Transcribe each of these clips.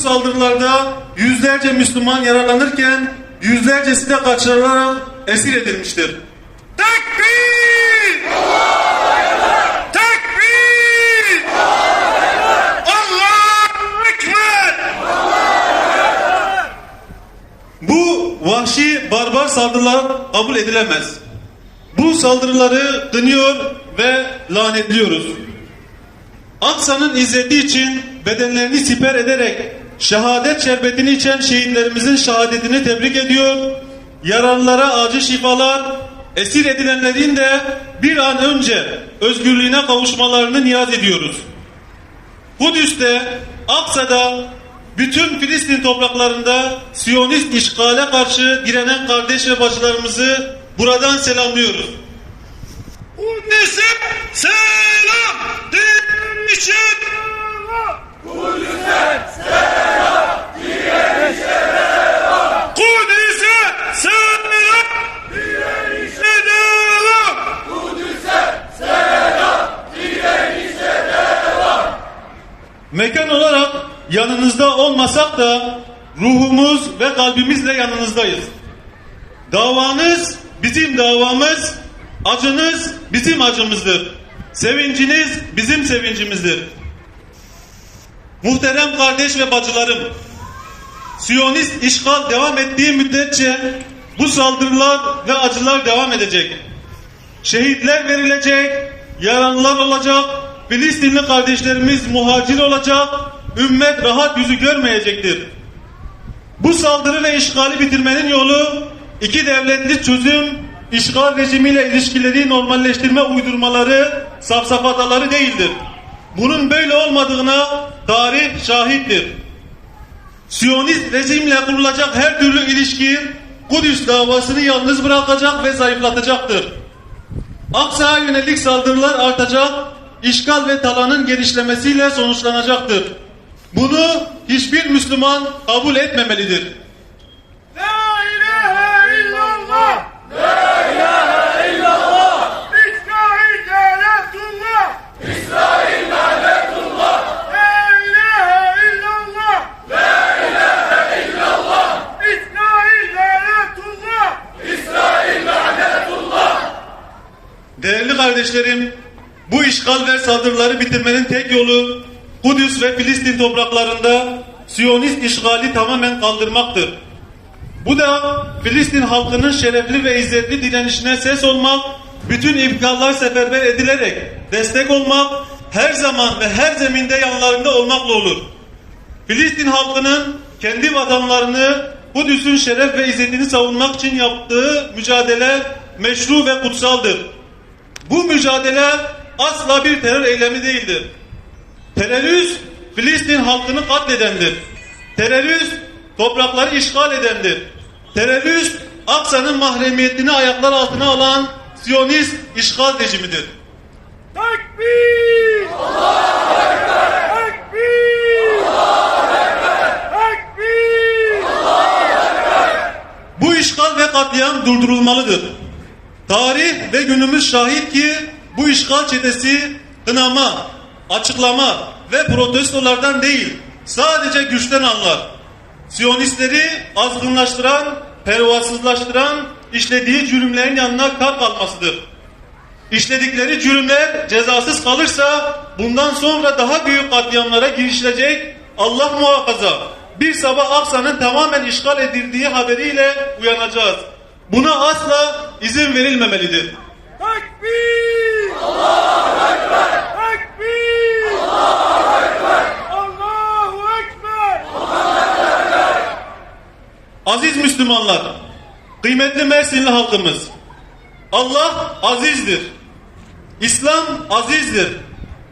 saldırılarda yüzlerce Müslüman yaralanırken yüzlercesi de kaçırılarak esir edilmiştir. Tekbir! Tekbir! Allahu Ekber! Bu vahşi barbar saldırılar kabul edilemez. Bu saldırıları kınıyor ve lanetliyoruz. Aksa'nın izzeti için bedenlerini siper ederek şehadet şerbetini içen şehitlerimizin şehadetini tebrik ediyor. Yaralılara acil şifalar, esir edilenlerin de bir an önce özgürlüğüne kavuşmalarını niyaz ediyoruz. Kudüs'te, Aksa'da, bütün Filistin topraklarında Siyonist işgale karşı direnen kardeş ve bacılarımızı buradan selamlıyoruz. Kudüs'e selam, direnişe devam. Kudüs'e selam, direnişe devam. Kudüs'e selam, direnişe devam. Kudüs'e selam, direnişe devam. Mekan olarak yanınızda olmasak da ruhumuz ve kalbimizle yanınızdayız. Davanız bizim davamız, acınız bizim acımızdır. Sevinciniz bizim sevincimizdir. Muhterem kardeş ve bacılarım, Siyonist işgal devam ettiği müddetçe bu saldırılar ve acılar devam edecek. Şehitler verilecek, yaralılar olacak, Filistinli kardeşlerimiz muhacir olacak, ümmet rahat yüzü görmeyecektir. Bu saldırı ve işgali bitirmenin yolu iki devletli çözüm, işgal rejimiyle ilişkileri normalleştirme uydurmaları, safsafataları değildir. Bunun böyle olmadığına tarih şahittir. Siyonist rejimle kurulacak her türlü ilişki Kudüs davasını yalnız bırakacak ve zayıflatacaktır. Aksa'ya yönelik saldırılar artacak, işgal ve talanın genişlemesiyle sonuçlanacaktır. Bunu hiçbir Müslüman kabul etmemelidir. La ilahe illallah! La ilahe illallah! İsrail lanetullah! İsrail lanetullah! La ilahe illallah! La ilahe illallah! İsrail lanetullah! İsrail lanetullah! Değerli kardeşlerim, bu işgal ve saldırıları bitirmenin tek yolu Kudüs ve Filistin topraklarında Siyonist işgali tamamen kaldırmaktır. Bu da Filistin halkının şerefli ve izzetli direnişine ses olmak, bütün imkanlar seferber edilerek destek olmak, her zaman ve her zeminde yanlarında olmakla olur. Filistin halkının kendi vatanlarını, Kudüs'ün şeref ve izzetini savunmak için yaptığı mücadele meşru ve kutsaldır. Bu mücadele asla bir terör eylemi değildir. Terörist Filistin halkını katledendir. Terörist toprakları işgal edendir. Terörist Aksa'nın mahremiyetini ayaklar altına alan Siyonist işgal rejimidir. Tekbir! Allahu Ekber! Tekbir! Allahu Ekber! Tekbir! Allahu Ekber! Bu işgal ve katliam durdurulmalıdır. Tarih ve günümüz şahit ki bu işgal çetesi kınama, açıklama ve protestolardan değil, sadece güçten anlar. Siyonistleri azgınlaştıran, pervasızlaştıran işlediği cürümlerin yanına kar kalmasıdır. İşledikleri cürümler cezasız kalırsa bundan sonra daha büyük katliamlara girişilecek, Allah muhafaza. Bir sabah Aksa'nın tamamen işgal edildiği haberiyle uyanacağız. Buna asla izin verilmemelidir. Tekbir! Allahu Ekber! Tekbir! Allahu Ekber! Allahu Ekber! Allahu Ekber! Aziz Müslümanlar, kıymetli Mersinli halkımız, Allah azizdir. İslam azizdir.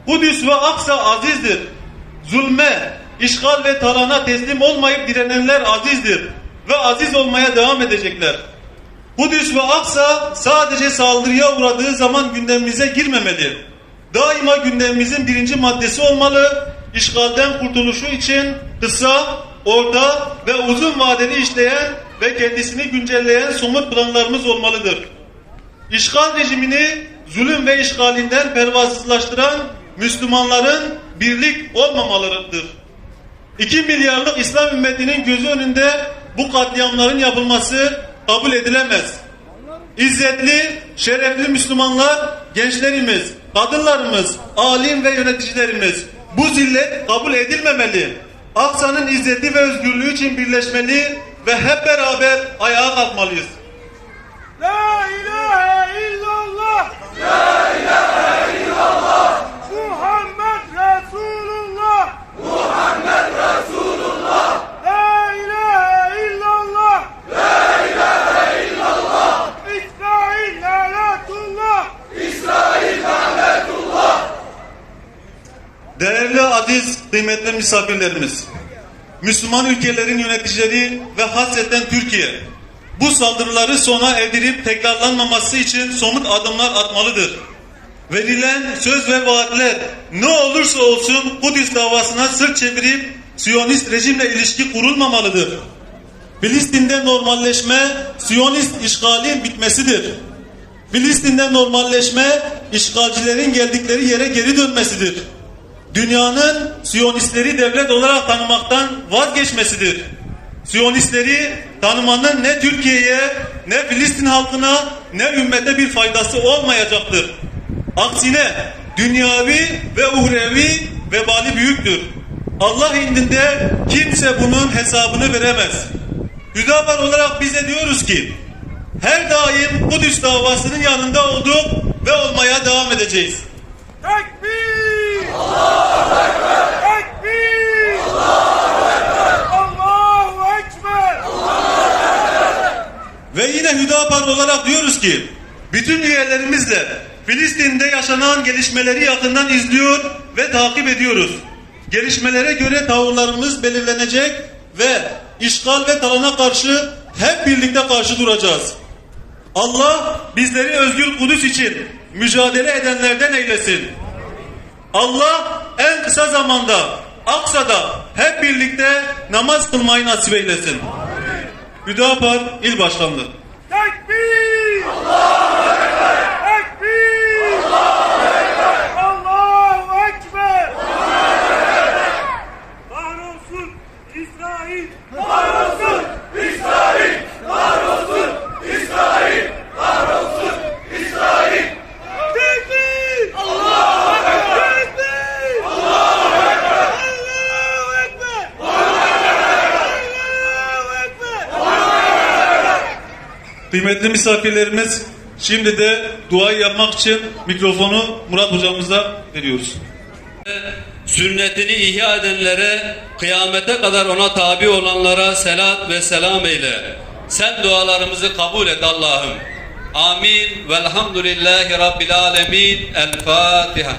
Kudüs ve Aksa azizdir. Zulme, işgal ve talana teslim olmayıp direnenler azizdir. Ve aziz olmaya devam edecekler. Kudüs ve Aksa sadece saldırıya uğradığı zaman gündemimize girmemeli. Daima gündemimizin birinci maddesi olmalı. İşgalden kurtuluşu için kısa, orta ve uzun vadeli işleyen ve kendisini güncelleyen somut planlarımız olmalıdır. İşgal rejimini zulüm ve işgalinden pervasızlaştıran Müslümanların birlik olmamalarıdır. 2 milyarlık İslam ümmetinin gözü önünde bu katliamların yapılması kabul edilemez. İzzetli, şerefli Müslümanlar, gençlerimiz, kadınlarımız, alim ve yöneticilerimiz bu zillet kabul edilmemeli. Aksa'nın izzeti ve özgürlüğü için birleşmeli ve hep beraber ayağa kalkmalıyız. La ilahe illallah. La ilahe illallah. Muhammed Resulullah. Muhammed Resulullah. La ilahe illallah. La ilahe illallah. İsrail lanetullah. İsrail lanetullah. Değerli aziz, kıymetli misafirlerimiz, Müslüman ülkelerin yöneticileri ve hasreten Türkiye bu saldırıları sona erdirip tekrarlanmaması için somut adımlar atmalıdır. Verilen söz ve vaatler ne olursa olsun Kudüs davasına sırt çevirip Siyonist rejimle ilişki kurulmamalıdır. Filistin'de normalleşme Siyonist işgalin bitmesidir. Filistin'de normalleşme işgalcilerin geldikleri yere geri dönmesidir. Dünyanın Siyonistleri devlet olarak tanımaktan vazgeçmesidir. Siyonistleri tanımanın ne Türkiye'ye, ne Filistin halkına, ne ümmete bir faydası olmayacaktır. Aksine dünyavi ve uhrevi vebali büyüktür. Allah indinde kimse bunun hesabını veremez. Hüdapar olarak bize diyoruz ki, her daim Kudüs davasının yanında olduk ve olmaya devam edeceğiz. Tekbir! Allahu Ekber! Tekbir! Allahu Ekber! Allahu Ekber! Allahu Ekber! Ve yine Hüdapar olarak diyoruz ki, bütün üyelerimizle Filistin'de yaşanan gelişmeleri yakından izliyor ve takip ediyoruz. Gelişmelere göre tavırlarımız belirlenecek ve işgal ve talana karşı hep birlikte karşı duracağız. Allah bizleri özgür Kudüs için mücadele edenlerden eylesin. Allah en kısa zamanda Aksa'da hep birlikte namaz kılmayı nasip eylesin. Hüdapar İl Başkanlığı. Tekbir! Allahu Ekber! Tekbir! Allahu Ekber! Allahu Ekber! Kahrolsun İsrail! Kahrolsun İsrail! Kahrolsun İsrail! Kahrolsun İsrail! Tekbir! Allahu Ekber! Tekbir! Allahu Ekber! Allahu Ekber! Allahu Ekber! Kıymetli misafirlerimiz, şimdi de duayı yapmak için mikrofonu Murat hocamıza veriyoruz. Sünnetini ihya edenlere, kıyamete kadar ona tabi olanlara selat ve selam eyle. Sen dualarımızı kabul et Allah'ım. Amin. Velhamdülillahi Rabbil alemin. El Fatiha.